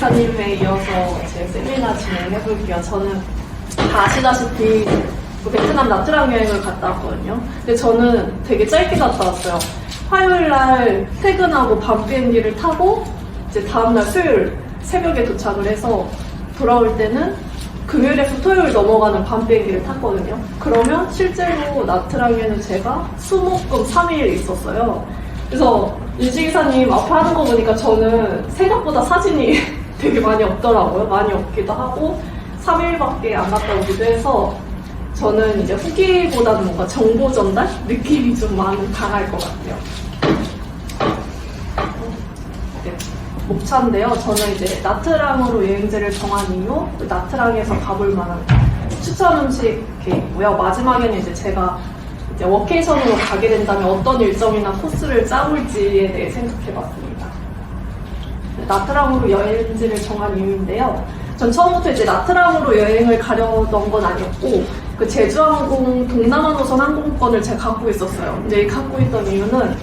이사님에 이어서 제 세미나 진행해볼게요. 저는 다 아시다시피 베트남 나트랑 여행을 갔다 왔거든요. 근데 저는 되게 짧게 갔다 왔어요. 화요일 날 퇴근하고 밤 비행기를 타고 이제 다음날 수요일 새벽에 도착을 해서 돌아올 때는 금요일에서 토요일 넘어가는 밤 비행기를 탔거든요. 그러면 실제로 나트랑에는 제가 수목금 3일 있었어요. 그래서 유지기사님 앞에 하는 거 보니까 저는 생각보다 사진이 되게 많이 없더라고요. 많이 없기도 하고 3일밖에 안 갔다 오기도 해서 저는 이제 후기보다는 뭔가 정보 전달? 느낌이 좀 많이 강할 것 같아요. 네, 목차인데요. 저는 이제 나트랑으로 여행지를 정한 이유, 나트랑에서 가볼 만한 추천 음식이 있고요. 마지막에는 이제 제가 이제 워케이션으로 가게 된다면 어떤 일정이나 코스를 짜볼지에 대해 생각해봤습니다. 나트랑으로 여행지를 정한 이유인데요. 전 처음부터 이제 나트랑으로 여행을 가려던 건 아니었고, 그 제주항공 동남아 노선 항공권을 제가 갖고 있었어요. 근데 이 갖고 있던 이유는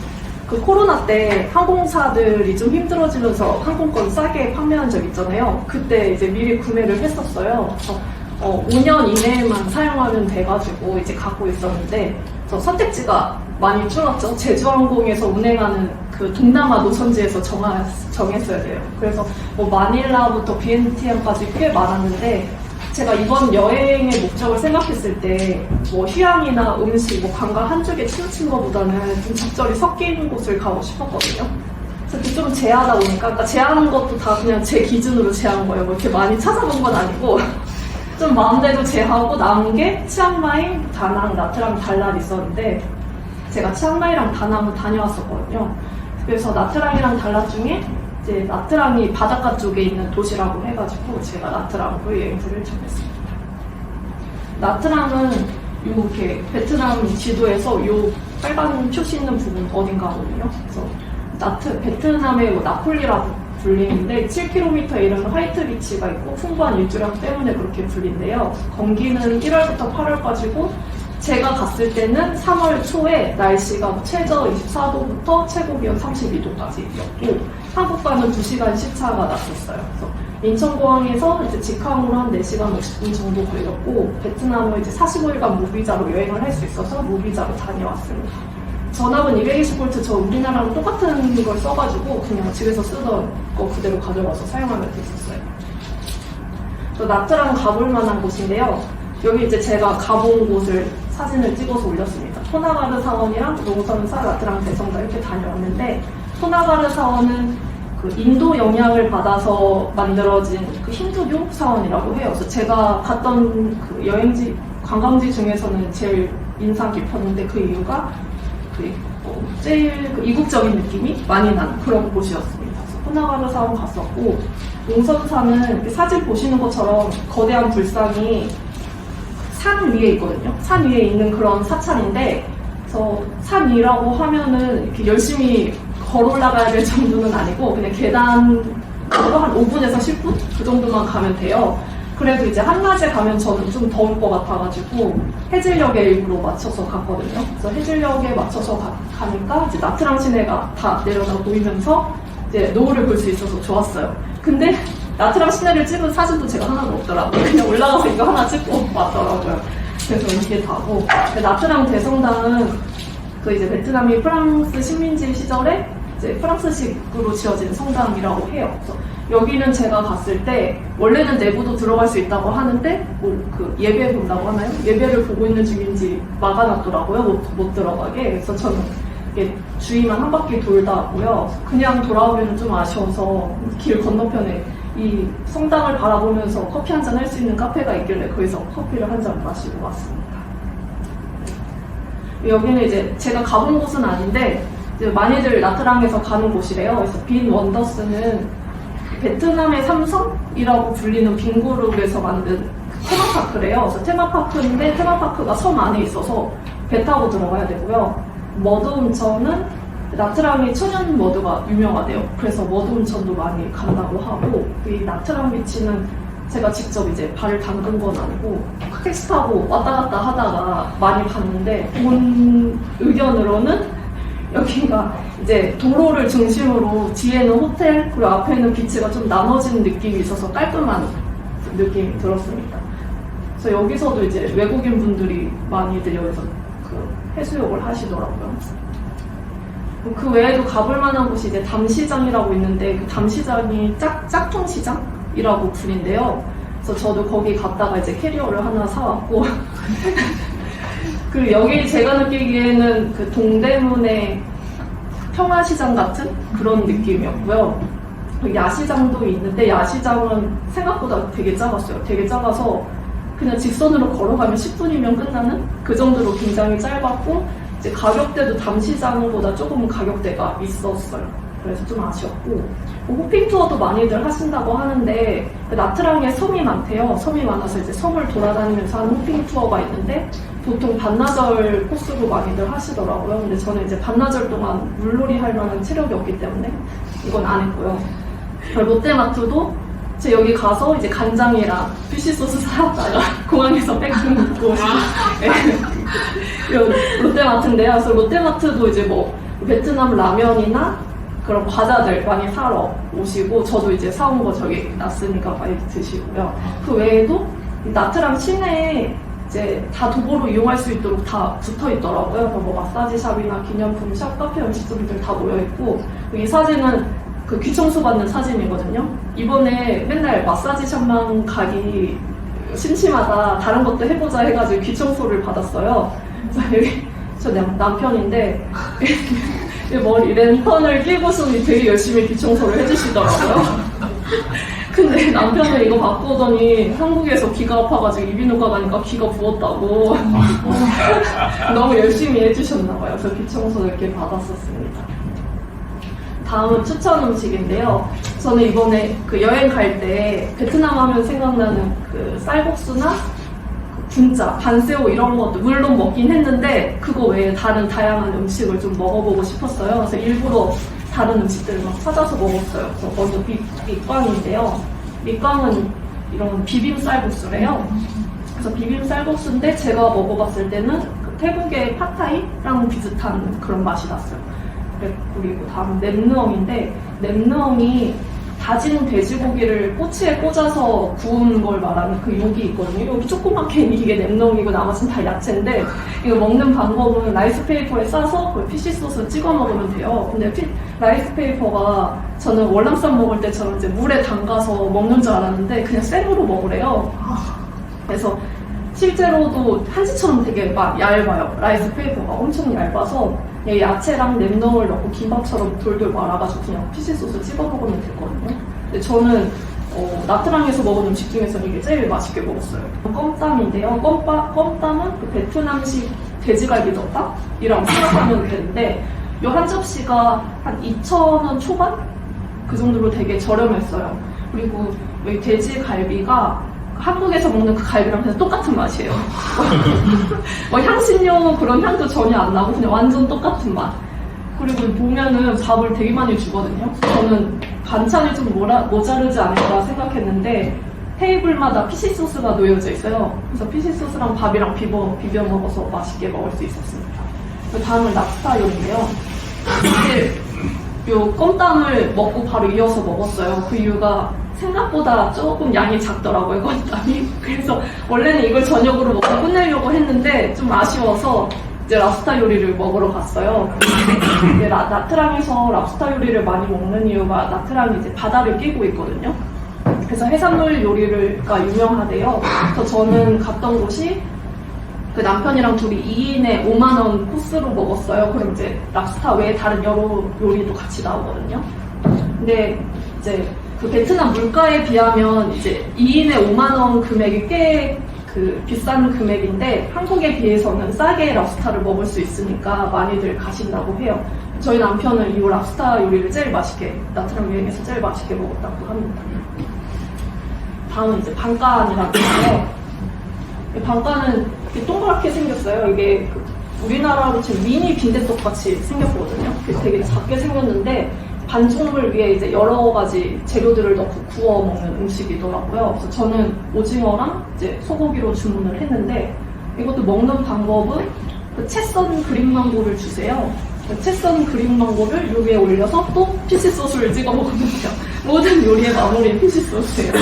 그 코로나 때 항공사들이 좀 힘들어지면서 항공권 싸게 판매한 적 있잖아요. 그때 이제 미리 구매를 했었어요. 그래서 5년 이내에만 사용하면 돼가지고 이제 갖고 있었는데, 저 선택지가 많이 줄었죠. 제주항공에서 운행하는 그 동남아 노선지에서 정했어야 돼요. 그래서 뭐 마닐라부터 비엔티안까지 꽤 많았는데, 제가 이번 여행의 목적을 생각했을 때 뭐 휴양이나 음식, 뭐 관광 한쪽에 치우친 것보다는 좀 적절히 섞이는 곳을 가고 싶었거든요. 그래서 좀 제하다 보니까, 그러니까 제하는 것도 다 그냥 제 기준으로 제한 거예요. 뭐 이렇게 많이 찾아본 건 아니고 좀 마음대로 제하고 남은 게 치앙마이, 다낭, 나트랑, 달랏 있었는데 제가 치앙마이랑 다낭을 다녀왔었거든요. 그래서 나트랑이랑 달랏 중에 이제 나트랑이 바닷가 쪽에 있는 도시라고 해가지고 제가 나트랑으로 여행지를 정했습니다. 나트랑은 이렇게 베트남 지도에서 요 빨간 표시 있는 부분 어딘가거든요. 그래서 베트남의 뭐 나폴리라고 불리는데 7km에 이르는 화이트 비치가 있고 풍부한 일조량 때문에 그렇게 불린대요. 건기는 1월부터 8월까지고 제가 갔을 때는 3월 초에 날씨가 최저 24도부터 최고 기온 32도까지였고 한국과는 2시간 시차가 났었어요. 그래서 인천공항에서 이제 직항으로 한 4시간 50분 정도 걸렸고 베트남을 이제 45일간 무비자로 여행을 할 수 있어서 무비자로 다녀왔습니다. 전압은 220V, 저 우리나라랑 똑같은 걸 써가지고 그냥 집에서 쓰던 거 그대로 가져가서 사용하면 됐었어요. 또 나트랑 가볼 만한 곳인데요. 여기 이제 제가 가본 곳을 사진을 찍어서 올렸습니다. 토나가르 사원이랑 농선사, 나트랑, 대성당 이렇게 다녀왔는데, 토나가르 사원은 그 인도 영향을 받아서 만들어진 그 힌두교 사원이라고 해요. 그래서 제가 갔던 그 여행지, 관광지 중에서는 제일 인상 깊었는데 그 이유가 제일 그 이국적인 느낌이 많이 난 그런 곳이었습니다. 그래서 토나가르 사원 갔었고, 농선사는 사진 보시는 것처럼 거대한 불상이 산 위에 있거든요. 산 위에 있는 그런 사찰인데, 그래서 산 위라고 하면은 이렇게 열심히 걸어 올라가야 될 정도는 아니고 그냥 계단으로 한 5분에서 10분? 그 정도만 가면 돼요. 그래도 이제 한낮에 가면 저는 좀 더울 것 같아가지고 해질녘에 일부러 맞춰서 갔거든요. 그래서 해질녘에 맞춰서 가니까 이제 나트랑 시내가 다 내려다 보이면서 이제 노을을 볼 수 있어서 좋았어요. 근데 나트랑 시내를 찍은 사진도 제가 하나도 없더라고요. 그냥 올라가서 이거 하나 찍고 왔더라고요. 그래서 이게 다고. 나트랑 대성당은 그 이제 베트남이 프랑스 식민지 시절에 이제 프랑스식으로 지어진 성당이라고 해요. 그래서 여기는 제가 갔을 때 원래는 내부도 들어갈 수 있다고 하는데 뭐 그 예배 본다고 하나요? 예배를 보고 있는 중인지 막아놨더라고요. 못 들어가게. 그래서 저는 이게 주위만 한 바퀴 돌다 왔고요. 그냥 돌아오기는 좀 아쉬워서 길 건너편에 이 성당을 바라보면서 커피 한잔 할 수 있는 카페가 있길래 거기서 커피를 한 잔 마시고 왔습니다. 여기는 이제 제가 가본 곳은 아닌데 이제 많이들 나트랑에서 가는 곳이래요. 그래서 빈 원더스는 베트남의 삼성이라고 불리는 빈그룹에서 만든 테마파크래요. 그래서 테마파크인데 테마파크가 섬 안에 있어서 배 타고 들어가야 되고요. 머드 온천은 나트랑이 천연 머드가 유명하대요. 그래서 머드 온천도 많이 간다고 하고, 이 나트랑 비치는 제가 직접 이제 발을 담근 건 아니고 택시 타고 왔다 갔다 하다가 많이 봤는데 본 의견으로는 여기가 이제 도로를 중심으로 뒤에는 호텔 그리고 앞에는 비치가 좀 나눠진 느낌이 있어서 깔끔한 느낌이 들었습니다. 그래서 여기서도 이제 외국인 분들이 많이들 여기서 그 해수욕을 하시더라고요. 그 외에도 가볼 만한 곳이 이제 담시장이라고 있는데 그 담시장이 짝퉁시장이라고 불린대요. 그래서 저도 거기 갔다가 이제 캐리어를 하나 사왔고 그리고 여기 제가 느끼기에는 그 동대문의 평화시장 같은 그런 느낌이었고요. 야시장도 있는데 야시장은 생각보다 되게 작았어요. 되게 작아서 그냥 직선으로 걸어가면 10분이면 끝나는 그 정도로 굉장히 짧았고 이제 가격대도 담시장보다 조금 가격대가 있었어요. 그래서 좀 아쉬웠고 호핑 투어도 많이들 하신다고 하는데 나트랑에 섬이 많대요. 섬이 많아서 이제 섬을 돌아다니면서 하는 호핑 투어가 있는데 보통 반나절 코스로 많이들 하시더라고요. 근데 저는 이제 반나절 동안 물놀이 할 만한 체력이 없기 때문에 이건 안 했고요. 롯데마트도 제 여기 가서 이제 간장이랑 피쉬소스 사왔다가 공항에서 백팩 묶고 오신 롯데마트인데요. 그래서 롯데마트도 이제 뭐 베트남 라면이나 그런 과자들 많이 사러 오시고 저도 이제 사온 거 저기 놨으니까 많이 드시고요. 그 외에도 나트랑 시내에 이제 다 도보로 이용할 수 있도록 다 붙어 있더라고요. 뭐 마사지 샵이나 기념품 샵, 카페, 음식점들 다 모여 있고 이 사진은 그 귀청소 받는 사진이거든요. 이번에 맨날 마사지 샵만 가기 심심하다 다른 것도 해보자 해가지고 귀청소를 받았어요. 그래서 여기 저 남편인데 머리 랜턴을 끼고서는 되게 열심히 귀청소를 해주시더라고요. 근데 남편은 이거 받고 오더니 한국에서 귀가 아파가지고 이비인후과 가니까 귀가 부었다고 너무 열심히 해주셨나봐요. 그래서 귀청소 이렇게 받았었습니다. 다음은 추천 음식인데요. 저는 이번에 그 여행 갈 때 베트남 하면 생각나는 그 쌀국수나 분짜, 반새우 이런 것도 물론 먹긴 했는데 그거 외에 다른 다양한 음식을 좀 먹어보고 싶었어요. 그래서 일부러 다른 음식들을 막 찾아서 먹었어요. 그래서 먼저 밑광인데요. 밑광은 이런 비빔 쌀국수래요. 그래서 비빔 쌀국수인데 제가 먹어봤을 때는 그 태국의 팟타이랑 비슷한 그런 맛이 났어요. 그리고 다음 냄느엉인데 냄느엉이 다진 돼지고기를 꼬치에 꽂아서 구운 걸 말하는 그 욕이 있거든요. 여기 조그맣게 이게 냄느엉이고 나머지는 다 야채인데 이거 먹는 방법은 라이스페이퍼에 싸서 그 피쉬소스 찍어 먹으면 돼요. 근데 라이스페이퍼가 저는 월남쌈 먹을 때처럼 이제 물에 담가서 먹는 줄 알았는데 그냥 생으로 먹으래요. 그래서 실제로도 한지처럼 되게 얇아요. 라이스페이퍼가 엄청 얇아서 야채랑 냄덩을 넣고 김밥처럼 돌돌 말아가지고 그냥 피쉬소스 찍어 먹으면 되거든요. 근데 저는 나트랑에서 먹은 음식 중에서는 이게 제일 맛있게 먹었어요. 껌땀인데요. 껌땀은 그 베트남식 돼지갈비 덮밥이라고 생각하면 되는데 이 한 접시가 한 2,000원 초반? 그 정도로 되게 저렴했어요. 그리고 이 돼지갈비가 한국에서 먹는 그 갈비랑 그냥 똑같은 맛이에요. 향신료 그런 향도 전혀 안 나고 그냥 완전 똑같은 맛. 그리고 보면은 밥을 되게 많이 주거든요. 저는 반찬이 좀 모자르지 않을까 생각했는데 테이블마다 피쉬소스가 놓여져 있어요. 그래서 피쉬소스랑 밥이랑 비벼 먹어서 맛있게 먹을 수 있었습니다. 다음은 랍스타 요리인데요. 요 껌땀을 먹고 바로 이어서 먹었어요. 그 이유가 생각보다 조금 양이 작더라고요, 껌땀이. 그래서 원래는 이걸 저녁으로 먹고 끝내려고 했는데 좀 아쉬워서 이제 랍스타 요리를 먹으러 갔어요. 근데 나트랑에서 랍스타 요리를 많이 먹는 이유가 나트랑이 이제 바다를 끼고 있거든요. 그래서 해산물 요리가 유명하대요. 그래서 저는 갔던 곳이 그 남편이랑 둘이 2인에 5만원 코스로 먹었어요. 그럼 이제 랍스타 외에 다른 여러 요리도 같이 나오거든요. 근데 이제 그 베트남 물가에 비하면 이제 2인에 5만원 금액이 꽤 그 비싼 금액인데 한국에 비해서는 싸게 랍스타를 먹을 수 있으니까 많이들 가신다고 해요. 저희 남편은 이 랍스타 요리를 제일 맛있게, 나트랑 여행에서 제일 맛있게 먹었다고 합니다. 다음은 이제 방간이라고 해요. 방간은 이렇게 동그랗게 생겼어요. 이게 우리나라로 치면 미니 빈대떡 같이 생겼거든요. 되게 작게 생겼는데 반죽물 위에 이제 여러 가지 재료들을 넣고 구워 먹는 음식이더라고요. 그래서 저는 오징어랑 이제 소고기로 주문을 했는데 이것도 먹는 방법은 그 채 썬 그릭망고를 주세요. 채 썬 그릭망고를 요 위에 올려서 또 피시 소스를 찍어 먹으면 돼요. 모든 요리의 마무리는 피시 소스예요.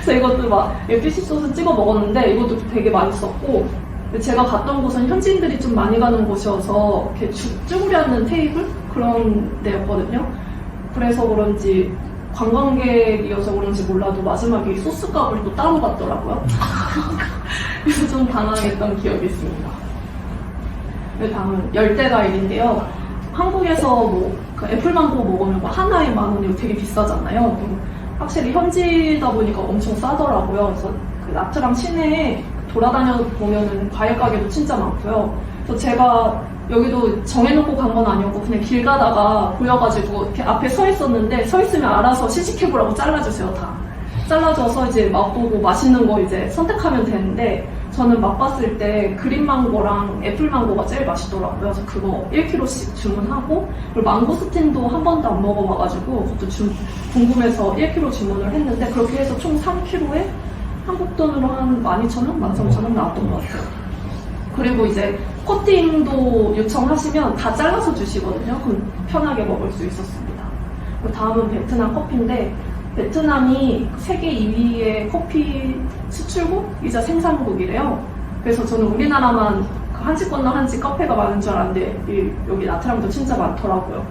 그래서 이것도 막 피시 소스 찍어 먹었는데 이것도 되게 맛있었고, 제가 갔던 곳은 현지인들이 좀 많이 가는 곳이어서 이렇게 쭈그려 앉는 테이블 그런 데였거든요. 그래서 그런지 관광객이어서 그런지 몰라도 마지막에 이 소스 값을 또 따로 받더라고요. 그래서 좀 당황했던 기억이 있습니다. 다음은 열대과일인데요. 한국에서 그 애플망고 먹으면 하나에 10,000원이고 되게 비싸잖아요. 확실히 현지다 보니까 엄청 싸더라고요. 그래서 그 나트랑 시내에 돌아다녀 보면은 과일 가게도 진짜 많고요. 그래서 제가 여기도 정해놓고 간 건 아니었고 그냥 길 가다가 보여가지고 이렇게 앞에 서 있었는데, 서 있으면 알아서 시식해보라고 잘라주세요. 다 잘라줘서 이제 맛보고 맛있는 거 이제 선택하면 되는데, 저는 맛봤을 때 그린망고랑 애플망고가 제일 맛있더라고요. 그래서 그거 1kg씩 주문하고, 그리고 망고스틴도 한 번도 안 먹어봐가지고 그것도 궁금해서 1kg 주문을 했는데, 그렇게 해서 총 3kg에 한국 돈으로 한 12,000원? 13,000원 나왔던 것 같아요. 그리고 이제 커팅도 요청하시면 다 잘라서 주시거든요. 그럼 편하게 먹을 수 있었습니다. 다음은 베트남 커피인데, 베트남이 세계 2위의 커피 수출국이자 생산국이래요. 그래서 저는 우리나라만 한지 건너 한지 카페가 많은 줄 알았는데 여기 나트랑도 진짜 많더라고요.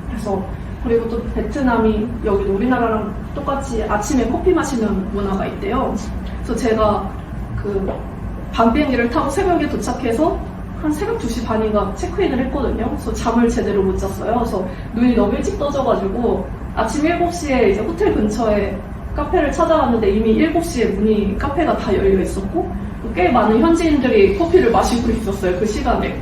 그래서 그리고 또 베트남이 여기도 우리나라랑 똑같이 아침에 커피 마시는 문화가 있대요. 그래서 제가 그 밤 비행기를 타고 새벽에 도착해서 한 새벽 2시 반인가 체크인을 했거든요. 그래서 잠을 제대로 못 잤어요. 그래서 눈이 너무 일찍 떠져가지고 아침 7시에 이제 호텔 근처에 카페를 찾아갔는데 이미 7시에 문이 카페가 다 열려 있었고, 꽤 많은 현지인들이 커피를 마시고 있었어요, 그 시간에.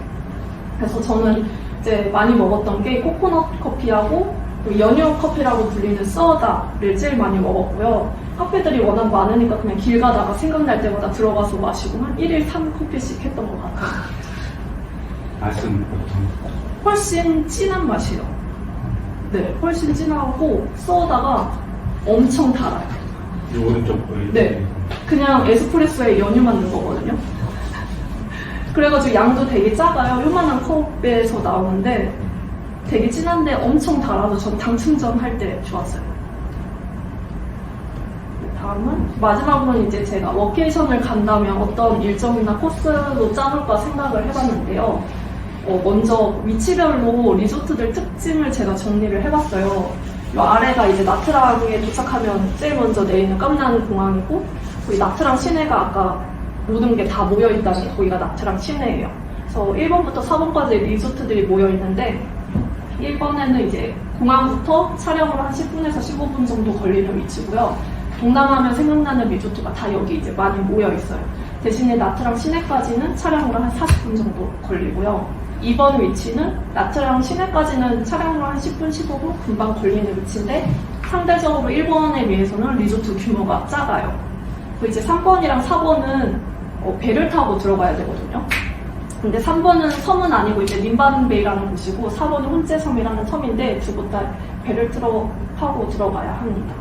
그래서 저는 이제 많이 먹었던 게 코코넛 커피하고 연유 커피라고 불리는 써다를 제일 많이 먹었고요. 카페들이 워낙 많으니까 그냥 길 가다가 생각날 때마다 들어가서 마시고 한 1일 3커피씩 했던 것 같아요. 맛은 보통? 훨씬 진한 맛이요. 네, 훨씬 진하고 소다가 엄청 달아요. 이 오른쪽 거리? 네, 그냥 에스프레소에 연유만 넣은 거거든요. 그래가지고 양도 되게 작아요. 요만한 컵에서 나오는데 되게 진한데 엄청 달아서 전 당 충전할 때 좋았어요. 다음은 마지막으로는 이제 제가 워케이션을 간다면 어떤 일정이나 코스로 짜볼까 생각을 해봤는데요. 먼저 위치별로 리조트들 특징을 제가 정리를 해봤어요. 이 아래가 이제 나트랑에 도착하면 제일 먼저 내리는 깜난 공항이고, 거기 나트랑 시내가 아까 모든 게 다 모여있다는 거기가 나트랑 시내예요. 그래서 1번부터 4번까지 리조트들이 모여있는데, 1번에는 이제 공항부터 차량으로 한 10분에서 15분 정도 걸리는 위치고요. 동남하면 생각나는 리조트가 다 여기 이제 많이 모여있어요. 대신에 나트랑 시내까지는 차량으로 한 40분 정도 걸리고요. 2번 위치는 나트랑 시내까지는 차량으로 한 10분, 15분 금방 걸리는 위치인데, 상대적으로 1번에 비해서는 리조트 규모가 작아요. 이제 3번이랑 4번은 배를 타고 들어가야 되거든요. 근데 3번은 섬은 아니고 이제 림반베이라는 곳이고, 4번은 혼제섬이라는 섬인데 두 곳 다 배를 타고 들어가야 합니다.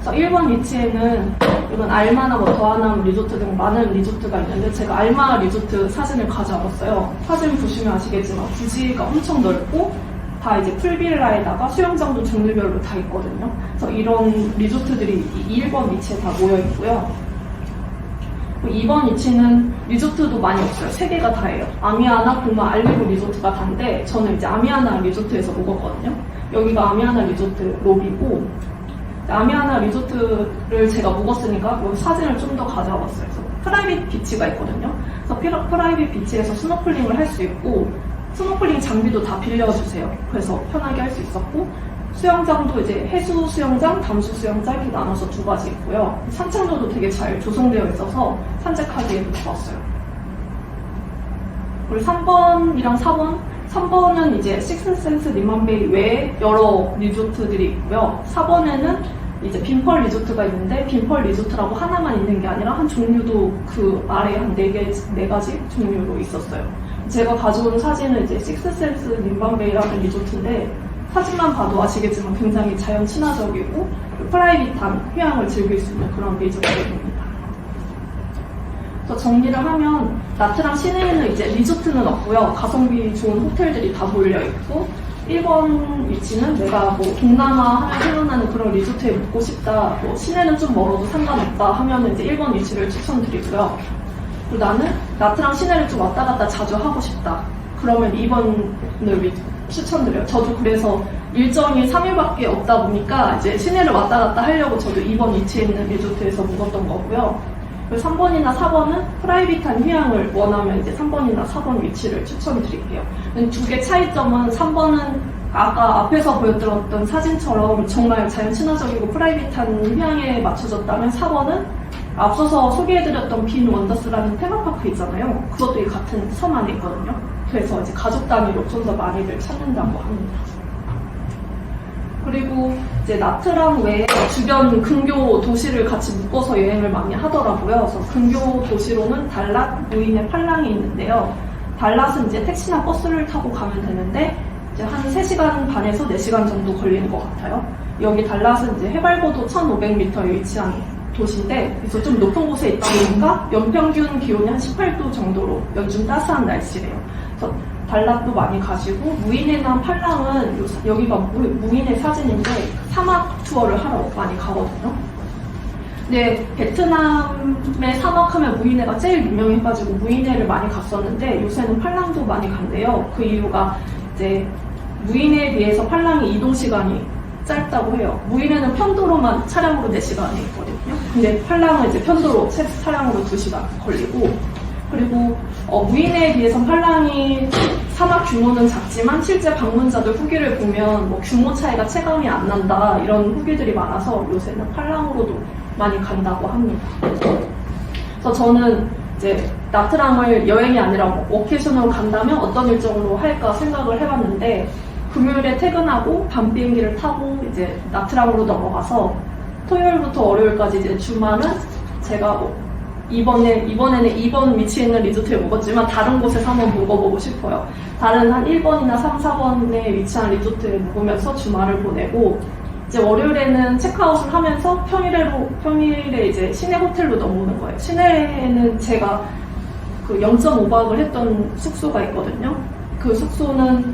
그래서 1번 위치에는 이건 알마나 더하남 리조트 등 많은 리조트가 있는데, 제가 알마 리조트 사진을 가져왔어요. 사진 보시면 아시겠지만 부지가 엄청 넓고 다 이제 풀빌라에다가 수영장도 종류별로 다 있거든요. 그래서 이런 리조트들이 1번 위치에 다 모여 있고요. 2번 위치는 리조트도 많이 없어요. 3개가 다예요. 아미아나, 고마, 알리고 리조트가 다인데, 저는 이제 아미아나 리조트에서 묵었거든요. 여기가 아미아나 리조트 로비고, 아미아나 리조트를 제가 묵었으니까 여기 사진을 좀 더 가져와봤어요. 그래서 프라이빗 비치가 있거든요. 그래서 프라이빗 비치에서 스노클링을 할 수 있고, 스노클링 장비도 다 빌려주세요. 그래서 편하게 할 수 있었고, 수영장도 이제 해수 수영장, 담수 수영장 이렇게 나눠서 2가지 있고요. 산책로도 되게 잘 조성되어 있어서 산책하기에도 좋았어요. 그리고 3번이랑 4번, 3번은 이제 식스센스 림만베이 외에 여러 리조트들이 있고요. 4번에는 이제 빈펄 리조트가 있는데, 빈펄 리조트라고 하나만 있는 게 아니라 한 종류도 그 아래에 한 4가지 종류로 있었어요. 제가 가져온 사진은 이제 식스센스 림만베이라는 리조트인데, 사진만 봐도 아시겠지만 굉장히 자연 친화적이고 프라이빗한 휴양을 즐길 수 있는 그런 리조트입니다. 그래서 정리를 하면 나트랑 시내에는 이제 리조트는 없고요. 가성비 좋은 호텔들이 다 몰려있고 1번 위치는 내가 뭐 동남아 하면 생각나는 그런 리조트에 묵고 싶다. 뭐 시내는 좀 멀어도 상관없다 하면은 이제 1번 위치를 추천드리고요. 그리고 나는 나트랑 시내를 좀 왔다 갔다 자주 하고 싶다. 그러면 2번을 추천드려요. 저도 그래서 일정이 3일밖에 없다 보니까 이제 시내를 왔다 갔다 하려고 저도 2번 위치에 있는 리조트에서 묵었던 거고요. 그리고 3번이나 4번은 프라이빗한 휴양을 원하면 이제 3번이나 4번 위치를 추천드릴게요. 두 개 차이점은 3번은 아까 앞에서 보여드렸던 사진처럼 정말 자연 친화적이고 프라이빗한 휴양에 맞춰졌다면 4번은 앞서서 소개해드렸던 빈 원더스라는 테마파크 있잖아요. 그것도 이 같은 섬 안에 있거든요. 그래서 이제 가족 단위로 좀 더 많이들 찾는다고 합니다. 그리고 이제 나트랑 외에 주변 근교 도시를 같이 묶어서 여행을 많이 하더라고요. 그래서 근교 도시로는 달랏, 무인의 팔랑이 있는데요. 달랏은 이제 택시나 버스를 타고 가면 되는데 이제 한 3시간 반에서 4시간 정도 걸리는 것 같아요. 여기 달랏은 이제 해발고도 1,500m에 위치한 도시인데 그래서 좀 높은 곳에 있다 보니까 연평균 기온이 한 18도 정도로 연중 따스한 날씨래요. 그래서 달랏도 많이 가시고 무인해나 팔랑은 여기가 무인해 사진인데 사막 투어를 하러 많이 가거든요. 근데 베트남의 사막하면 무인해가 제일 유명해가지고 무인해를 많이 갔었는데 요새는 팔랑도 많이 간대요. 그 이유가 이제 무인해에 비해서 팔랑이 이동 시간이 짧다고 해요. 무인해는 편도로만 차량으로 4시간이 있거든요. 근데 팔랑은 이제 편도로 차량으로 2시간 걸리고 그리고 무인해에 비해서 팔랑이 사막 규모는 작지만 실제 방문자들 후기를 보면 뭐 규모 차이가 체감이 안 난다 이런 후기들이 많아서 요새는 팔랑으로도 많이 간다고 합니다. 그래서 저는 이제 나트랑을 여행이 아니라 워케이션으로 간다면 어떤 일정으로 할까 생각을 해봤는데 금요일에 퇴근하고 밤 비행기를 타고 이제 나트랑으로 넘어가서 토요일부터 월요일까지 이제 주말은 제가 이번에는 2번 위치에 있는 리조트에 묵었지만 다른 곳에서 한번 묵어보고 싶어요. 다른 한 1번이나 3, 4번에 위치한 리조트에 묵으면서 주말을 보내고 이제 월요일에는 체크아웃을 하면서 평일에 이제 시내 호텔로 넘어오는 거예요. 시내에는 제가 그 0.5박을 했던 숙소가 있거든요. 그 숙소는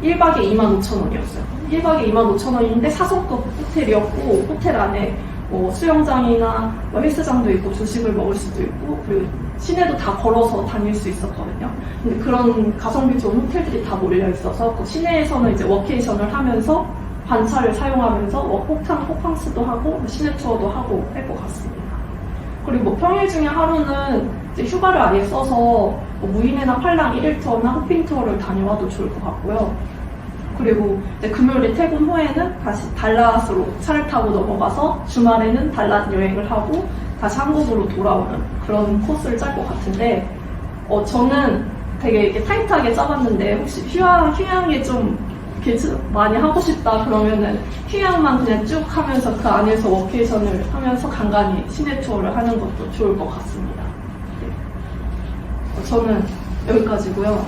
1박에 25,000원이었어요. 1박에 25,000원인데 4성급 호텔이었고 호텔 안에 뭐 수영장이나 뭐 헬스장도 있고 조식을 먹을 수도 있고 그리고 시내도 다 걸어서 다닐 수 있었거든요. 근데 그런 가성비 좋은 호텔들이 다 몰려 있어서 그 시내에서는 이제 워케이션을 하면서 반차를 사용하면서 호캉스도 하고 시내 투어도 하고 할 것 같습니다. 그리고 뭐 평일 중에 하루는 이제 휴가를 아예 써서 뭐 무인해나 팔랑 1일 투어나 호핑 투어를 다녀와도 좋을 것 같고요. 그리고 이제 금요일에 퇴근 후에는 다시 달랏으로 차를 타고 넘어가서 주말에는 달랏 여행을 하고 다시 한국으로 돌아오는 그런 코스를 짤 것 같은데 저는 되게 이렇게 타이트하게 짜봤는데 혹시 휴양에 좀 이렇게 많이 하고 싶다 그러면은 휴양만 그냥 쭉 하면서 그 안에서 워케이션을 하면서 간간히 시내 투어를 하는 것도 좋을 것 같습니다. 네. 저는 여기까지고요.